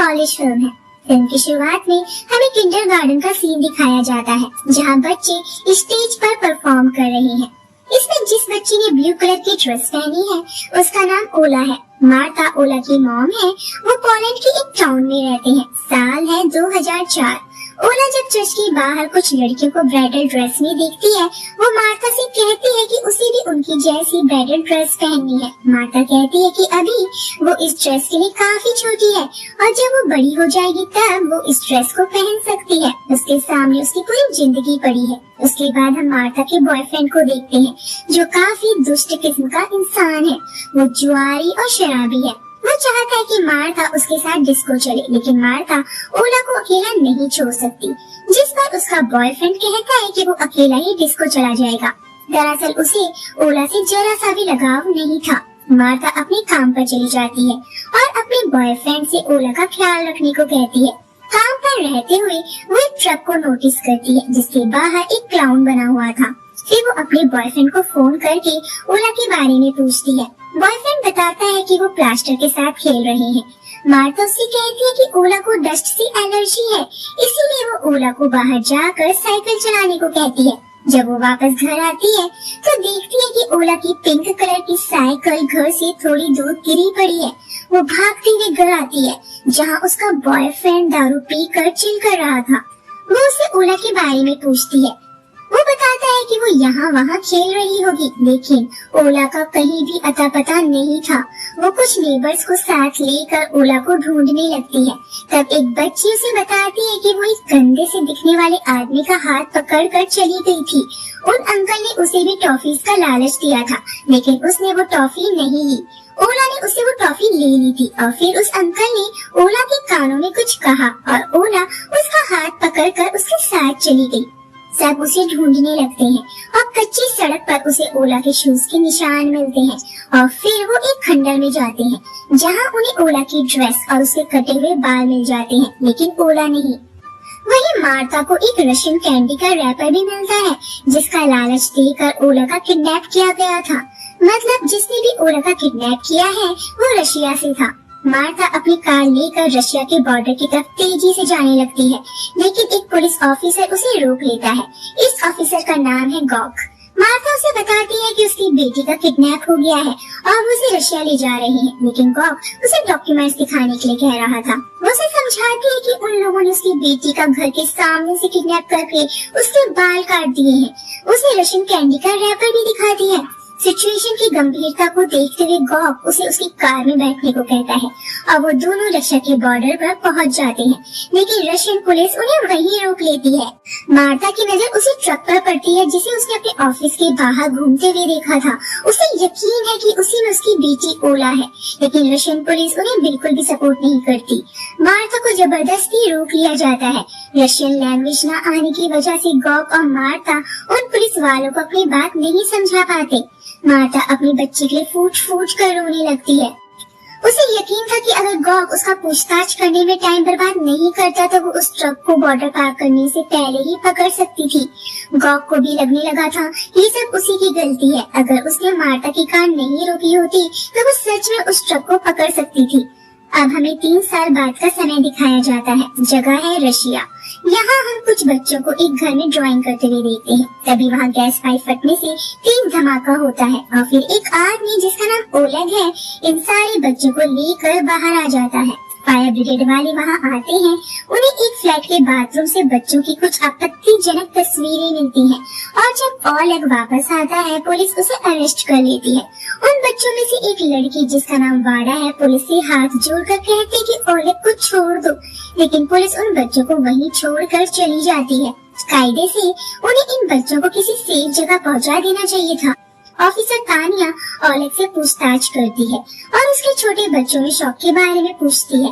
Polish film है। Film की शुरुआत में हमें किंडरगार्टन का सीन दिखाया जाता है, जहाँ बच्चे स्टेज पर परफॉर्म कर रहे हैं। इसमें जिस बच्ची ने ब्लू कलर की ड्रेस पहनी है, उसका नाम ओला है। मार्था ओला की मॉम है। वो पोलैंड के एक टाउन में रहते हैं। साल है 2004। ओला जब चर्च के बाहर कुछ लड़कियों को ब्राइडल ड्रेस में देखती है, वो मार्था से कहती है कि उसे भी उनकी जैसी ब्राइडल ड्रेस पहननी है। मार्था कहती है कि अभी वो इस ड्रेस के लिए काफी छोटी है और जब वो बड़ी हो जाएगी तब वो इस ड्रेस को पहन सकती है। उसके सामने उसकी पूरी जिंदगी पड़ी है। उसके बाद हम मार्था के बॉयफ्रेंड को देखते हैं, जो काफी दुष्ट किस्म का इंसान है। वो जुआरी और शराबी है। वो चाहता है कि मार्था उसके साथ डिस्को चले, लेकिन मार्था ओला को अकेला नहीं छोड़ सकती, जिस पर उसका बॉयफ्रेंड कहता है कि वो अकेला ही डिस्को चला जाएगा। दरअसल उसे ओला से जरा सा भी लगाव नहीं था। मार्था अपने काम पर चली जाती है और अपने बॉयफ्रेंड से ओला का ख्याल रखने को कहती है। काम पर रहते हुए वो एक ट्रक को नोटिस करती है, जिसके बाहर एक क्लाउन बना हुआ था। फिर वो अपने बॉयफ्रेंड को फोन करके ओला के बारे में पूछती है। बॉयफ्रेंड बताता है कि वो प्लास्टर के साथ खेल रहे हैं। मार्था उससे कहती है कि ओला को डस्ट से एलर्जी है, इसीलिए वो ओला को बाहर जाकर साइकिल चलाने को कहती है। जब वो वापस घर आती है तो देखती है कि ओला की पिंक कलर की साइकिल घर से थोड़ी दूर गिरी पड़ी है। वो भागते हुए घर आती है, जहाँ उसका बॉयफ्रेंड दारू पीकर चिल कर रहा था। वो उसे ओला के बारे में पूछती है। वो बताता है कि वो यहाँ वहाँ खेल रही होगी, लेकिन ओला का कहीं भी अता पता नहीं था। वो कुछ नेबर्स को साथ लेकर ओला को ढूंढने लगती है। तब एक बच्ची उसे बताती है कि वो एक गंदे से दिखने वाले आदमी का हाथ पकड़कर चली गई थी। उन अंकल ने उसे भी टॉफीज का लालच दिया था, लेकिन उसने वो टॉफी नहीं ली। ओला ने उससे वो टॉफी ले ली थी और फिर उस अंकल ने ओला के कानों में कुछ कहा और ओला उसका हाथ पकड़कर उसके साथ चली गई। सब उसे ढूंढने लगते हैं और कच्ची सड़क पर उसे ओला के शूज के निशान मिलते हैं और फिर वो एक खंडर में जाते हैं, जहां उन्हें ओला की ड्रेस और उसके कटे हुए बाल मिल जाते हैं, लेकिन ओला नहीं। वहीं मार्था को एक रशियन कैंडी का रैपर भी मिलता है, जिसका लालच देकर ओला का किडनैप किया गया था। मतलब जिसने भी ओला का किडनैप किया है वो रशिया से था। मार्था अपनी कार लेकर रशिया के बॉर्डर की तरफ तेजी से जाने लगती है, लेकिन एक पुलिस ऑफिसर उसे रोक लेता है। इस ऑफिसर का नाम है गॉक। मार्था उसे बताती है कि उसकी बेटी का किडनैप हो गया है और वो उसे रशिया ले जा रहे हैं, लेकिन गॉक उसे डॉक्यूमेंट्स दिखाने के लिए कह रहा था। वो उसे समझाती है कि उन लोगों ने उसकी बेटी का घर के सामने से किडनैप करके उसके बाल काट दिए हैं। उसे रशियन कैंडी का रैपर भी दिखाती है। सिचुएशन की गंभीरता को देखते हुए गॉक उसे उसकी कार में बैठने को कहता है और वो दोनों रशिया के बॉर्डर पर पहुंच जाते हैं, लेकिन रशियन पुलिस उन्हें वहीं रोक लेती है। मार्था की नजर उसी ट्रक पर पड़ती है जिसे उसने अपने ऑफिस के बाहर घूमते हुए देखा था। उसे यकीन है कि उसी में उसकी बेटी ओला है, लेकिन रशियन पुलिस उन्हें बिल्कुल भी सपोर्ट नहीं करती। मार्था को जबरदस्ती रोक लिया जाता है। रशियन लैंग्वेज न आने की वजह से गॉक और मार्था उन पुलिस वालों को अपनी बात नहीं समझा पाते। मार्था अपनी बच्ची के लिए फूट फूट कर रोने लगती है। उसे यकीन था कि अगर गॉक उसका पूछताछ करने में टाइम बर्बाद नहीं करता तो वो उस ट्रक को बॉर्डर पार करने से पहले ही पकड़ सकती थी। गॉक को भी लगने लगा था ये सब उसी की गलती है। अगर उसने मार्था की कार नहीं रोकी होती तो वो सच में उस ट्रक को पकड़ सकती थी। अब हमें 3 साल बाद का समय दिखाया जाता है। जगह है रशिया। यहाँ हम कुछ बच्चों को एक घर में ड्राइंग करते हुए देखते हैं। तभी वहाँ गैस पाइप फटने से तेज धमाका होता है और फिर एक आदमी जिसका नाम ओलेग है इन सारे बच्चों को लेकर बाहर आ जाता है। फायर ब्रिगेड वाले वहाँ आते हैं। उन्हें एक फ्लैट के बाथरूम से बच्चों की कुछ आपत्तिजनक तस्वीरें मिलती हैं और जब ओलेग वापस आता है पुलिस उसे अरेस्ट कर लेती है। उन बच्चों में से एक लड़की जिसका नाम वाडा है पुलिस से हाथ जोड़कर कहती कि ओलेग को छोड़ दो, लेकिन पुलिस उन बच्चों को वहीं छोड़कर चली जाती है। कायदे से उन्हें इन बच्चों को किसी सेफ जगह पहुंचा देना चाहिए था। ऑफिसर तानिया ओलेग से पूछताछ करती है और उसके छोटे बच्चों में शौक के बारे में पूछती है।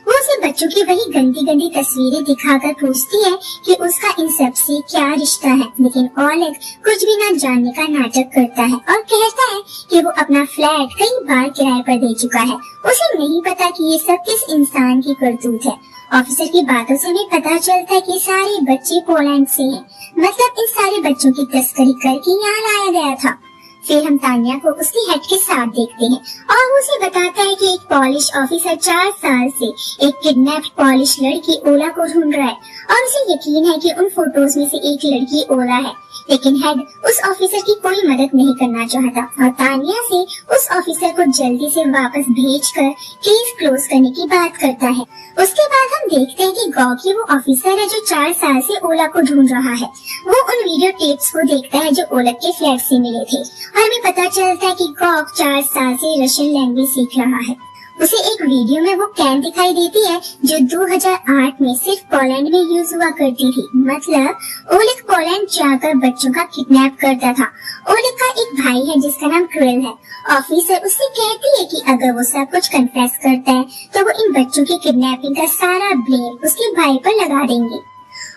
वो उसे बच्चों की वही गंदी गंदी तस्वीरें दिखाकर पूछती है कि उसका इन सब से क्या रिश्ता है, लेकिन ओलेग कुछ भी न जानने का नाटक करता है और कहता है कि वो अपना फ्लैट कई बार किराए पर दे चुका है। उसे नहीं पता कि ये सब किस इंसान की करतूत है। ऑफिसर की बातों से हमें पता चलता है कि सारे बच्चे पोलैंड से हैं। मतलब इन सारे बच्चों की तस्करी करके यहाँ लाया गया था। फिर हम तान्या को उसकी हेड के साथ देखते हैं और वो उसे बताता है कि एक पॉलिश ऑफिसर 4 साल से एक किडनैप्ड पॉलिश लड़की ओला को ढूंढ रहा है और उसे यकीन है कि उन फोटोज में से एक लड़की ओला है। लेकिन हेड उस ऑफिसर की कोई मदद नहीं करना चाहता और तान्या से उस ऑफिसर को जल्दी से वापस भेजकर केस क्लोज करने की बात करता है। उसके बाद हम देखते हैं कि गॉकी वो ऑफिसर है जो 4 साल से ओला को ढूंढ रहा है। वो उन वीडियो टेप्स को देखता है जो ओलग के फ्लैट से मिले थे और हमें पता चलता है कि गॉक 4 साल से रशियन लैंग्वेज सीख रहा है। उसे एक वीडियो में वो कैन दिखाई देती है जो 2008 में सिर्फ पोलैंड में यूज हुआ करती थी। मतलब ओलेग पोलैंड जाकर बच्चों का किडनैप करता था। ओलेग का एक भाई है जिसका नाम क्रिल है। ऑफिसर उससे कहती है कि अगर वो सब कुछ कन्फेस करता है तो वो इन बच्चों की किडनैपिंग का सारा ब्लेम उसके भाई पर लगा देंगे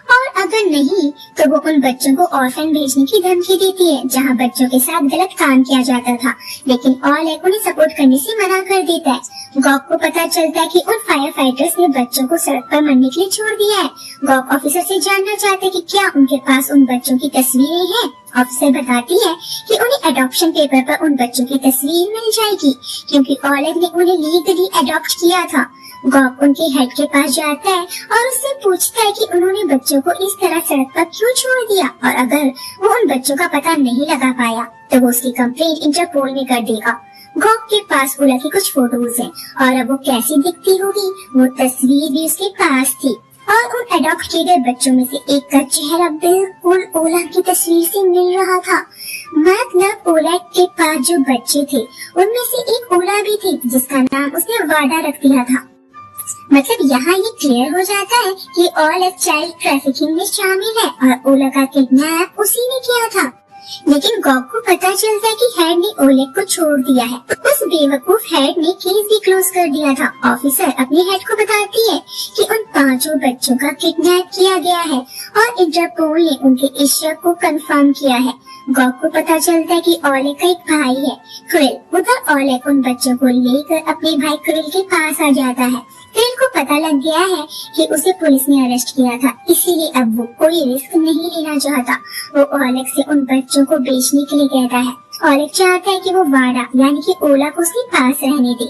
और अगर नहीं तो वो उन बच्चों को ऑर्फन भेजने की धमकी देती है जहाँ बच्चों के साथ गलत काम किया जाता था। लेकिन ओलेग उन्हें सपोर्ट करने से मना कर देता है। गॉक को पता चलता है कि उन फायर फाइटर्स ने बच्चों को सड़क पर मरने के लिए छोड़ दिया है। गॉक ऑफिसर से जानना चाहते हैं कि क्या उनके पास उन बच्चों की तस्वीरें हैं। ऑफिसर बताती है कि उन्हें एडॉप्शन पेपर पर उन बच्चों की तस्वीर मिल जाएगी क्योंकि ओलेग ने उन्हें लीगली एडॉप्ट किया था। गॉक उनके हेड के पास जाता है और उससे पूछता है कि उन्होंने बच्चों को इस तरह सड़क पर क्यों छोड़ दिया और अगर वो उन बच्चों का पता नहीं लगा पाया तो वो उसकी कंप्लेंट इंटरपोल में कर देगा। गॉक के पास ओला की कुछ फोटोज हैं और अब वो कैसी दिखती होगी वो तस्वीर भी उसके पास थी और उन एडॉप्ट किए गए बच्चों में से एक का चेहरा बिल्कुल ओला की तस्वीर से मिल रहा था। मतलब ओला के पास जो बच्चे थे उनमें से एक ओला भी थी जिसका नाम उसने वाडा रख दिया था। मतलब यहाँ ये क्लियर हो जाता है कि ओलेग चाइल्ड ट्रैफिकिंग में शामिल है और ओला का किडनैप उसी ने किया था। लेकिन गॉक को पता चलता है कि हेड ने ओलेग को छोड़ दिया है। उस बेवकूफ हेड ने केस भी क्लोज कर दिया था। ऑफिसर अपने हेड को बताती है कि उन 5 बच्चों का किडनैप किया गया है और इंटरपोल ने उनके इस शक को कंफर्म किया है। गॉक को पता चलता है कि ओलेग का एक भाई है क्रिल। उधर ओलेग उन बच्चों को लेकर अपने भाई क्रिल के पास आ जाता है। क्रिल को पता लग गया है कि उसे पुलिस ने अरेस्ट किया था, इसीलिए अब वो कोई रिस्क नहीं लेना चाहता। वो ओलेग से उन बच्चों को बेचने के लिए कहता है। ओलेग चाहता है कि वो वाडा यानी कि ओला को उसके पास रहने दे।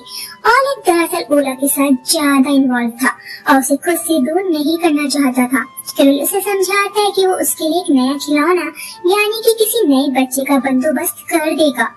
ओलेग दरअसल ओला के साथ ज्यादा इन्वॉल्व था और उसे खुद से दूर नहीं करना चाहता था। क्रिल उसे समझाता है कि वो उसके लिए एक नया खिलौना यानी कि किसी नए बच्चे का बंदोबस्त कर देगा।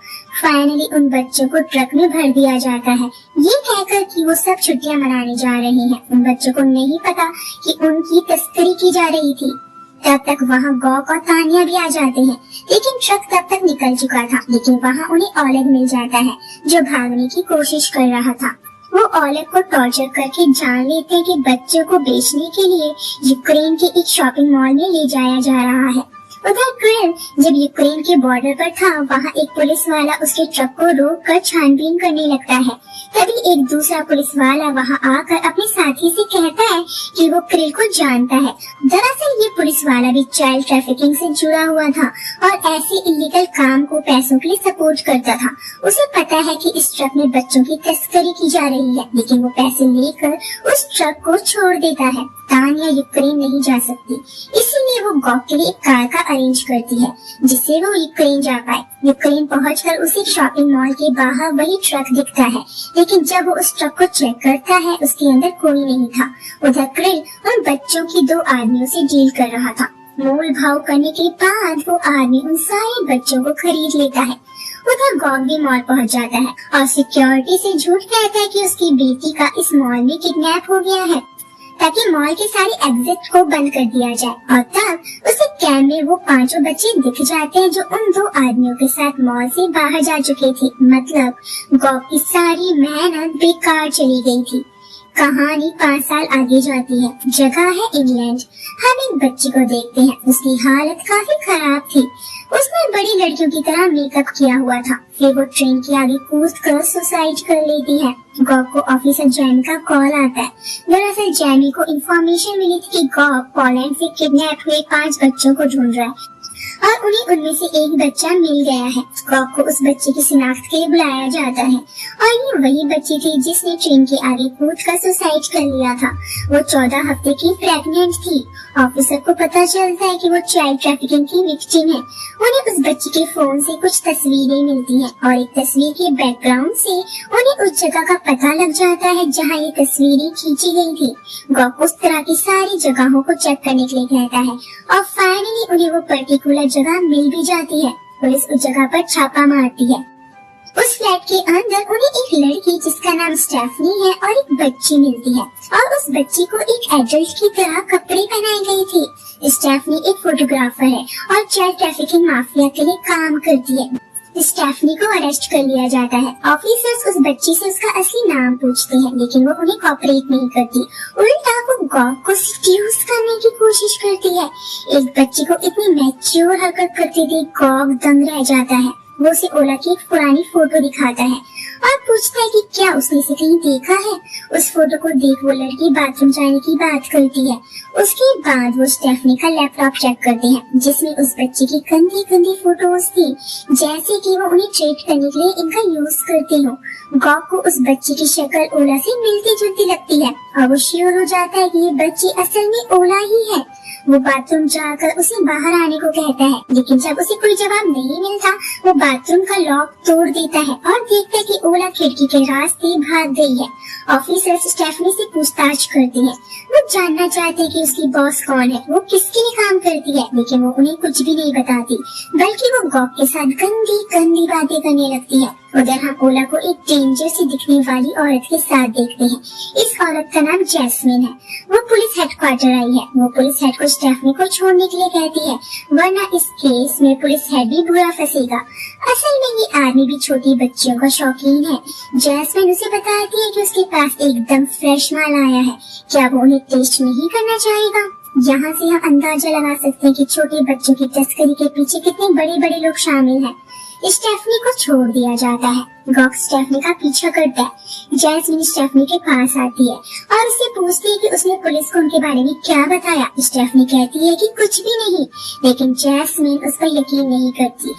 फाइनली उन बच्चों को ट्रक में भर दिया जाता है ये कहकर कि वो सब छुट्टियां मनाने जा रहे हैं। उन बच्चों को नहीं पता कि उनकी तस्करी की जा रही थी। तब तक वहाँ गॉक और तान्या भी आ जाते हैं लेकिन ट्रक तब तक निकल चुका था। लेकिन वहाँ उन्हें ओलेग मिल जाता है जो भागने की कोशिश कर रहा था। वो ओलेग को टॉर्चर करके जान लेते हैं कि बच्चों को बेचने के लिए यूक्रेन के एक शॉपिंग मॉल में ले जाया जा रहा है। उधर क्रिल जब यूक्रेन के बॉर्डर पर था वहाँ एक पुलिस वाला उसके ट्रक को रोक कर छानबीन करने लगता है। तभी एक दूसरा पुलिस वाला वहाँ आकर अपने साथी से कहता है कि वो क्रिल को जानता है। दरअसल ये पुलिस वाला भी चाइल्ड ट्रैफिकिंग से जुड़ा हुआ था और ऐसे इलीगल काम को पैसों के लिए सपोर्ट करता था। उसे पता है कि इस ट्रक में बच्चों की तस्करी की जा रही है लेकिन वो पैसे लेकर उस ट्रक को छोड़ देता है। तान्या यूक्रेन नहीं जा सकती इसीलिए वो गॉक के लिए एक कार का अरेंज करती है जिससे वो यूक्रेन जा पाए। यूक्रेन पहुंचकर उसे शॉपिंग मॉल के बाहर वही ट्रक दिखता है लेकिन जब वो उस ट्रक को चेक करता है उसके अंदर कोई नहीं था। उधर क्रिल उन बच्चों की 2 आदमियों से डील कर रहा था। मोल भाव करने के बाद वो आदमी उन सारे बच्चों को खरीद लेता है। उधर गॉक भी मॉल पहुंच जाता है और सिक्योरिटी से झूठ कहता है कि उसकी बेटी का इस मॉल में किडनैप हो गया है ताकि मॉल के सारे एग्जिट को बंद कर दिया जाए। और तब उसे कैम में वो 5 बच्चे दिख जाते हैं जो उन 2 आदमियों के साथ मॉल से बाहर जा चुके थे। मतलब गॉक की सारी मेहनत बेकार चली गई थी। कहानी 5 साल आगे जाती है। जगह है इंग्लैंड। हम एक बच्ची को देखते हैं। उसकी हालत काफी खराब थी। उसने बड़ी लड़कियों की तरह मेकअप किया हुआ था। फिर वो ट्रेन के आगे कूद कर सुसाइड कर लेती है। गॉक को ऑफिसर जैमी का कॉल आता है। दरअसल जैमी को इंफॉर्मेशन मिली थी कि गॉक पोलैंड से किडनैप हुए 5 बच्चों को ढूंढ रहा है और उन्हें उनमें से एक बच्चा मिल गया है। गॉक को उस बच्चे की शिनाख्त के लिए बुलाया जाता है और ये वही बच्ची थी जिसने ट्रेन के आगे कूद कर सुसाइड कर लिया था। वो 14 हफ्ते की प्रेग्नेंट थी ऑफिसर को पता चलता है कि वो चाइल्ड ट्रैफिकिंग की विक्टिम है। उन्हें उस बच्ची के फोन से कुछ तस्वीरें मिलती हैं और एक तस्वीर के बैकग्राउंड से उन्हें उस जगह का पता लग जाता है जहां ये तस्वीरें खींची गई थी। गॉक उस तरह की सारी जगहों को चेक करने के लिए कहता है और फाइनली उन्हें वो पर्टिकुलर जगह मिल भी जाती है। पुलिस उस जगह पर छापा मारती है। उस फ्लैट के अंदर उन्हें एक लड़की जिसका नाम स्टेफनी है और एक बच्ची मिलती है और उस बच्ची को एक एडल्ट की तरह कपड़े पहनाए गए थे। स्टेफनी एक फोटोग्राफर है और चाइल्ड ट्रैफिकिंग माफिया के लिए काम करती है। स्टेफनी को अरेस्ट कर लिया जाता है। ऑफिसर्स उस बच्ची से उसका असली नाम पूछते हैं लेकिन वो उन्हें कोऑपरेट नहीं करती। उल्टा वो गॉक को सीड्यूस करने की कोशिश करती है। एक बच्ची को इतनी मैच्योर हरकत करते देख गॉक दंग रह जाता है। वो उसे ओला की एक पुरानी फोटो दिखाता है और पूछता है कि क्या उसने इसे कहीं देखा है। उस फोटो को देख वो लड़की बाथरूम जाने की बात करती है। उसके बाद वो स्टेफनी का लैपटॉप चेक करते हैं जिसमें उस बच्ची की गंदी गंदी फोटोज थी, जैसे कि वो उन्हें ट्रीट करने के लिए इनका यूज करते हो। गॉक को उस बच्ची की शक्ल ओला से मिलती जुलती लगती है और वो श्योर हो जाता है कि ये बच्ची असल में ओला ही है। वो बाथरूम जाकर उसे बाहर आने को कहता है लेकिन जब उसे कोई जवाब नहीं मिलता वो बाथरूम का लॉक तोड़ देता है और देखता है कि ओला खिड़की के रास्ते भाग गई है। ऑफिसर्स स्टेफनी से पूछताछ करते हैं। वो जानना चाहते हैं कि उसकी बॉस कौन है, वो किसके लिए काम करती है, लेकिन वो उन्हें कुछ भी नहीं बताती बल्कि वो गॉक के साथ गंदी गंदी बातें करने लगती है। उधर हम ओला को एक डेंजर से दिखने वाली औरत के साथ देखते हैं। इस औरत का नाम जैस्मिन है। वो पुलिस हेडक्वार्टर आई है। वो पुलिस हेड को स्टेफनी को छोड़ने के लिए कहती है वरना इस केस में पुलिस हेड भी बुरा फंसेगा। असल में ये आदमी भी छोटी बच्चियों का शौकीन है। जैस्मिन उसे बताती है कि उसके पास एकदम फ्रेश माल आया है, क्या वो उन्हें टेस्ट नहीं करना चाहेगा। यहाँ से हम अंदाजा लगा सकते हैं कि छोटे बच्चों की तस्करी के पीछे कितने बड़े बड़े लोग शामिल हैं। स्टेफनी को छोड़ दिया जाता है। गॉक स्टेफनी का पीछा करता है। जैस्मिन स्टेफनी के पास आती है और उससे पूछती है कि उसने पुलिस को उनके बारे में क्या बताया। स्टेफनी कहती है कि कुछ भी नहीं, लेकिन जैस्मिन उस पर यकीन नहीं करती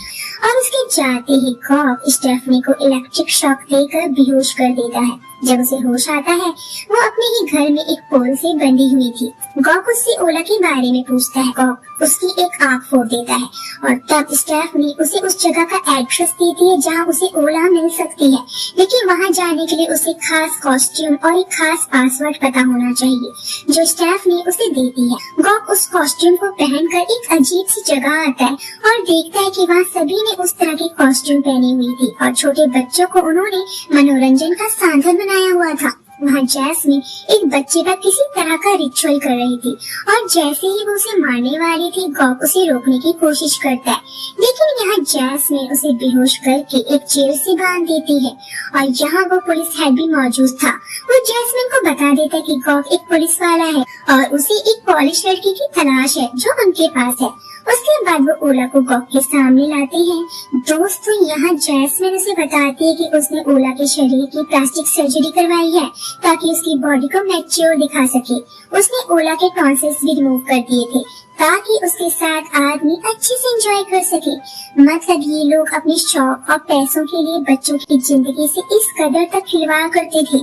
और उसके जाते ही गॉक स्टेफनी को इलेक्ट्रिक शॉक देकर बेहोश कर देता है। जब उसे होश आता है वो अपने ही घर में एक पोल से बंधी हुई थी। गॉक उससे ओला के बारे में पूछता है। गॉक उसकी एक आंख फोड़ देता है और तब स्टेफनी उसे उस जगह का एड्रेस देती है जहां उसे ओला मिल सकती है, लेकिन वहां जाने के लिए उसे खास कॉस्ट्यूम और एक खास पासवर्ड पता होना चाहिए जो स्टेफनी उसे देती है। गॉक उस कॉस्ट्यूम को पहनकर एक अजीब सी जगह आता है और देखता है कि वहाँ सभी ने उस तरह के कॉस्ट्यूम पहनी हुई थी और छोटे बच्चों को उन्होंने मनोरंजन का साधन बनाया हुआ था। वहाँ जैस्मिन एक बच्चे का किसी तरह का रिचुअल कर रही थी और जैसे ही वो उसे मारने वाली थी गॉक उसे रोकने की कोशिश करता है, लेकिन यहाँ जैस्मिन उसे बेहोश करके एक चेयर से बांध देती है और यहाँ वो पुलिस हेड भी मौजूद था। वो जैस्मिन को बता देता है कि गॉक एक पुलिस वाला है और उसे एक पॉलिश लड़की की तलाश है जो उनके पास है। उसके बाद वो ओला को गॉक के सामने लाते हैं। दोस्तों यहाँ जैस्मिन उसे बताती है कि उसने ओला के शरीर की प्लास्टिक सर्जरी करवाई है ताकि उसकी बॉडी को मैच्योर दिखा सके। उसने ओला के टॉन्सिल्स भी रिमूव कर दिए थे ताकि उसके साथ आदमी अच्छे से एंजॉय कर सके। मतलब ये लोग अपने शौक और पैसों के लिए बच्चों की जिंदगी से इस कदर तक खिलवाड़ करते थे।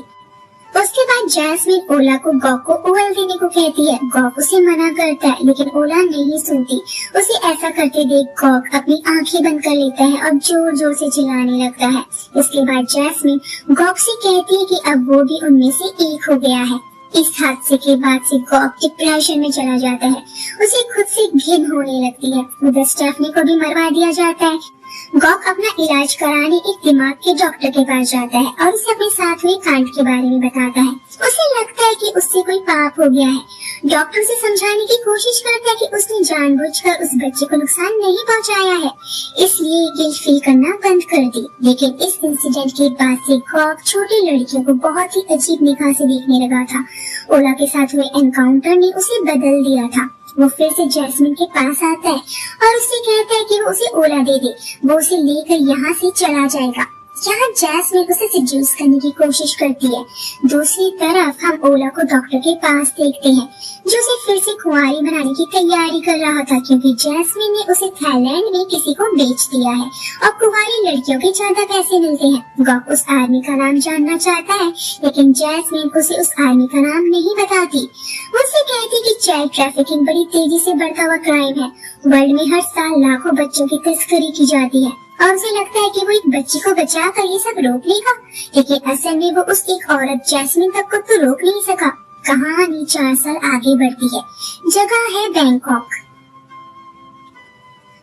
उसके बाद जैस्मिन ओला को गॉक को ओवल देने को कहती है। गॉक उसे मना करता है लेकिन ओला नहीं सुनती। उसे ऐसा करते देख गॉक अपनी आंखें बंद कर लेता है और जोर जोर से चिल्लाने लगता है। इसके बाद जैस्मिन गॉक से कहती है कि अब वो भी उनमें से एक हो गया है। इस हादसे के बाद से गॉक डिप्रेशन में चला जाता है। उसे खुद से घिन होने लगती है। उधर स्टेफनी को भी मरवा दिया जाता है। गॉक अपना इलाज कराने एक दिमाग के डॉक्टर के पास जाता है और उसे अपने साथ हुए कांड के बारे में बताता है। उसे लगता है कि उससे कोई पाप हो गया है। डॉक्टर उसे समझाने की कोशिश करता है कि उसने जानबूझकर उस बच्चे को नुकसान नहीं पहुंचाया है, इसलिए गिल्ट फील करना बंद कर दी। लेकिन इस इंसिडेंट के बाद से गॉक छोटी लड़कियों को बहुत ही अजीब निगाह से देखने लगा था। ओला के साथ हुए एनकाउंटर ने उसे बदल दिया था। वो फिर से जैस्मिन के पास आता है और उससे कहता है कि वो उसे ओला दे दे, वो उसे लेकर यहाँ से चला जाएगा। यहाँ जैस्मिन उसे सेड्यूस करने की कोशिश करती है। दूसरी तरफ हम ओला को डॉक्टर के पास देखते हैं जो उसे फिर से कुंवारी बनाने की तैयारी कर रहा था क्योंकि जैस्मिन ने उसे थाईलैंड में किसी को बेच दिया है और कुंवारी लड़कियों के ज्यादा पैसे मिलते हैं। गॉक उस आदमी का नाम जानना चाहता है लेकिन जैस्मिन उसे उस आदमी का नाम नहीं बताती। वो उसे कहती कि चाइल्ड ट्रैफिकिंग बड़ी तेजी से बढ़ता हुआ क्राइम है। वर्ल्ड में हर साल लाखों बच्चों की तस्करी की जाती है और उसे लगता है कि वो एक बच्ची को बचाकर ये सब रोक लेगा, लेकिन असल में वो उस एक औरत जैस्मिन तक को तो रोक नहीं सका। कहानी 4 साल आगे बढ़ती है। जगह है बैंकॉक।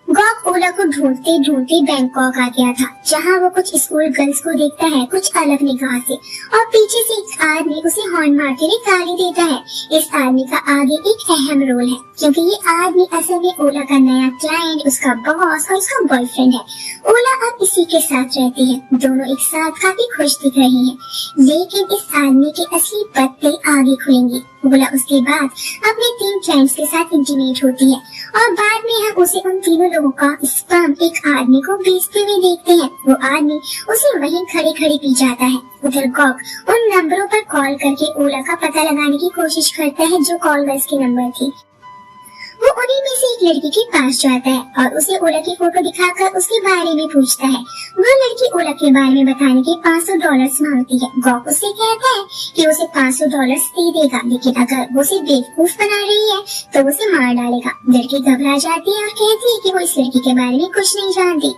गॉक ओला को ढूंढते ढूंढते बैंकॉक आ गया था, जहाँ वो कुछ स्कूल गर्ल्स को देखता है कुछ अलग निगाह से, और पीछे से एक आदमी उसे हॉर्न मारते हुए गाली देता है। इस आदमी का आगे एक अहम रोल है, क्योंकि ये आदमी असल में ओला का नया क्लाइंट, उसका बॉस और उसका बॉयफ्रेंड है। ओला अब इसी के साथ रहती है। दोनों एक साथ काफी खुश दिख रही हैं, लेकिन इस आदमी के असली पत्ते आगे खुलेंगे। ओला उसके बाद अपने 3 क्लाइंट्स के साथ इंटीमेट होती है और बाद में हम उसे उन तीनों लोगों का स्पर्म एक आदमी को बेचते हुए देखते हैं। वो आदमी उसे वहीं खड़े खड़े पी जाता है। उधर गॉक उन नंबरों पर कॉल करके ओला का पता लगाने की कोशिश करता है जो कॉल गर्ल्स के नंबर थी। वो उन्हीं में से एक लड़की के पास जाता है और उसे ओला की फोटो दिखाकर उसके बारे में पूछता है। वो लड़की ओला के बारे में बताने के $500 मांगती है। गॉक उससे कहता है कि उसे $500 दे देगा, लेकिन अगर वो उसे बेवकूफ बना रही है तो वो उसे मार डालेगा। लड़की घबरा जाती है और कहती है कि वो इस लड़की के बारे में कुछ नहीं जानती।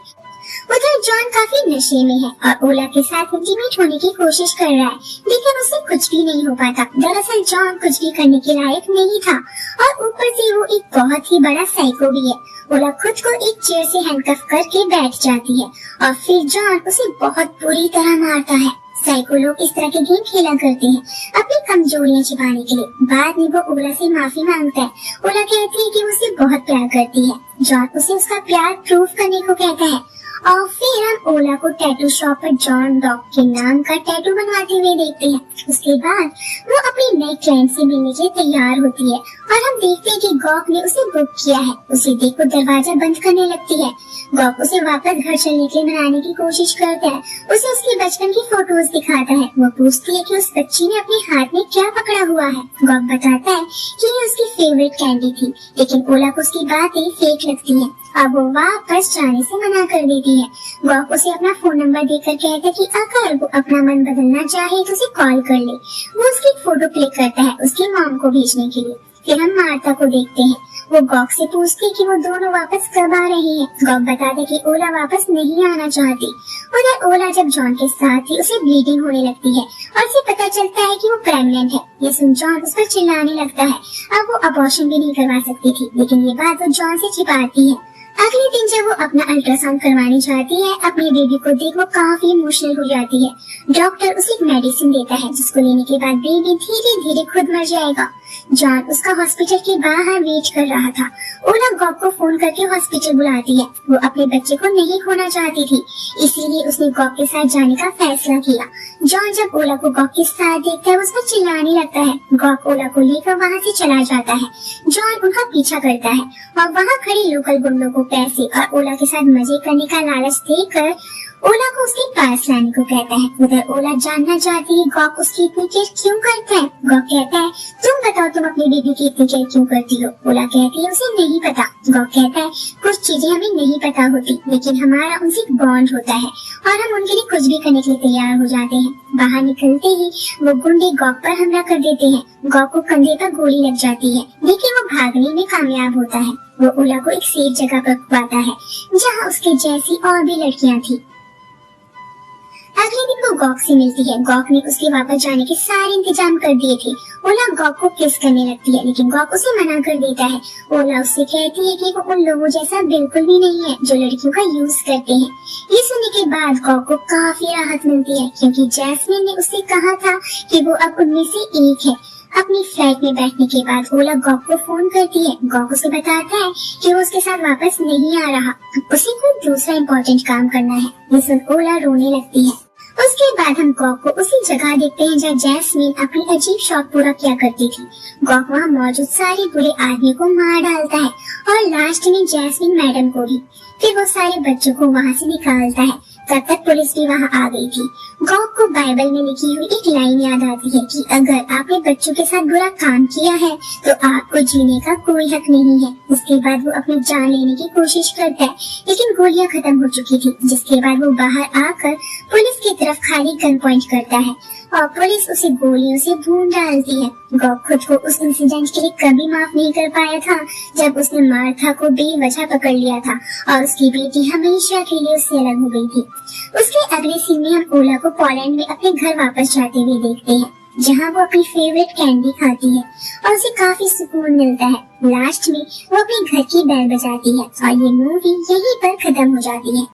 उधर जॉन काफी नशे में है और ओला के साथ इंटीमेट होने की कोशिश कर रहा है, लेकिन उससे कुछ भी नहीं हो पाता। दरअसल जॉन कुछ भी करने के लायक नहीं था और ऊपर से वो एक बहुत ही बड़ा साइको भी है। ओला खुद को एक चेयर से हैंडकफ करके बैठ जाती है और फिर जॉन उसे बहुत बुरी तरह मारता है। साइको लोग इस तरह के गेम खेला करते हैं अपनी कमजोरियां छिपाने के लिए। बाद में वो ओला से माफी मांगता है। ओला कहती है कि वो उसे बहुत प्यार करती है। जॉन उसे उसका प्यार प्रूव करने को कहता है और फिर हम ओला को टैटू शॉप पर जॉन डॉग के नाम का टैटू बनवाते हुए देखते हैं। उसके बाद वो अपनी नए क्लाइंट से मिलने के लिए तैयार होती है और हम देखते हैं कि गॉक ने उसे बुक किया है। उसे देखो दरवाजा बंद करने लगती है। गॉक उसे वापस घर चलने के लिए मनाने की कोशिश करता है। उसे उसके बचपन की फोटोज दिखाता है। वो पूछती है कि उस बच्ची ने अपने हाथ में क्या पकड़ा हुआ है। गॉक बताता है कि ये उसकी फेवरेट कैंडी थी, लेकिन ओला को उसकी बातें फेक लगती है। अब वो वापस जाने से मना कर देती है। गॉक उसे अपना फोन नंबर देकर कहता है कि अगर वो अपना मन बदलना चाहे तो उसे कॉल कर ले। वो उसकी फोटो क्लिक करता है उसकी मॉम को भेजने के लिए। फिर हम मार्था को देखते हैं। वो गॉक से पूछती है कि वो दोनों वापस कब आ रहे हैं। गॉक बताता है कि ओला वापस नहीं आना चाहती। उधर ओला जब जॉन के साथ थी उसे ब्लीडिंग होने लगती है और उसे पता चलता है कि वो प्रेग्नेंट है। ये सुन जॉन उस पर चिल्लाने लगता है। अब वो अबॉर्शन भी नहीं करवा सकती थी, लेकिन ये बात वो जॉन से छिपाती है। अगले दिन जब वो अपना अल्ट्रासाउंड करवाने जाती है, अपने बेबी को देख वो काफी इमोशनल हो जाती है। डॉक्टर उसे एक मेडिसिन देता है जिसको लेने के बाद बेबी धीरे धीरे खुद मर जाएगा। जॉन उसका हॉस्पिटल के बाहर वेट कर रहा था। ओला गॉक को फोन करके हॉस्पिटल बुलाती है। वो अपने बच्चे को नहीं खोना चाहती थी, इसीलिए उसने गॉक के साथ जाने का फैसला किया। जॉन जब ओला को गॉक के साथ देखता है, उस पर चिल्लाने लगता है। गॉक ओला को लेकर वहाँ से चला जाता है। जॉन उनका पीछा करता है और वहाँ खड़े लोकल गुंडों को पैसे और ओला के साथ मजे करने का लालच देकर ओला को उसके पास लाने को कहता है। उधर ओला जानना चाहती है गॉक उसकी इतनी केयर क्यों करता है। गॉक कहता है तुम बताओ तुम अपनी बेबी की इतनी केयर क्यों करती हो। ओला कहती है उसे नहीं पता। गॉक कहता है कुछ चीजें हमें नहीं पता होती, लेकिन हमारा उनसे एक बॉन्ड होता है और हम उनके लिए कुछ भी करने के लिए तैयार हो जाते हैं। बाहर निकलते ही वो गुंडे गॉक पर हमला कर देते हैं। गॉक को कंधे पर गोली लग जाती है, लेकिन वो भागने में कामयाब होता है। वो ओला को एक सेफ जगह पर पाता है जहाँ उसके जैसी और भी लड़कियाँ थी। अगले दिन वो गॉक से मिलती है। गॉक ने उसके वापस जाने के सारे इंतजाम कर दिए थे। ओला गॉक को किस करने लगती है, लेकिन गॉक उसे मना कर देता है। ओला उससे कहती है कि वो उन लोगों जैसा बिल्कुल भी नहीं है जो लड़कियों का यूज करते हैं। ये सुनने के बाद गॉक को काफी राहत मिलती है, क्योंकि जैस्मिन ने उससे कहा था कि वो अब उनमें से एक है। अपनी फ्लाइट में बैठने के बाद ओला गॉक को फोन करती है। गॉक उसे बताता है कि वो उसके साथ वापस नहीं आ रहा, उसे कोई दूसरा इम्पोर्टेंट काम करना है। ये सुन ओला रोने लगती है। उसके बाद हम गॉक को उसी जगह देखते हैं जहाँ जैस्मिन अपनी अजीब शौक पूरा किया करती थी। गॉक वहाँ मौजूद सारे बुरे आदमियों को मार डालता है और लास्ट में जैस्मिन मैडम को भी। फिर वो सारे बच्चों को वहाँ से निकालता है। तब तक पुलिस भी वहाँ आ गई थी। गॉक को बाइबल में लिखी हुई एक लाइन याद आती है कि अगर आपने बच्चों के साथ बुरा काम किया है तो आपको जीने का कोई हक नहीं है। उसके बाद वो अपनी जान लेने की कोशिश करता है, लेकिन गोलियां खत्म हो चुकी थी। जिसके बाद वो बाहर आकर पुलिस की तरफ खाली गन पॉइंट करता है। और पुलिस उसे गोलियों से भून डालती है। गॉग खुद को उस इंसिडेंट के लिए कभी माफ नहीं कर पाया था जब उसने मार्था को बेवजह पकड़ लिया था और उसकी बेटी हमेशा के लिए उससे अलग हो गई थी। उसके अगले सीन में हम ओला को पोलैंड में अपने घर वापस जाते हुए देखते हैं, जहाँ वो अपनी फेवरेट कैंडी खाती है और उसे काफी सुकून मिलता है। लास्ट में वो अपने घर की बेल बजाती है और ये मूवी यहीं पर खत्म हो जाती है।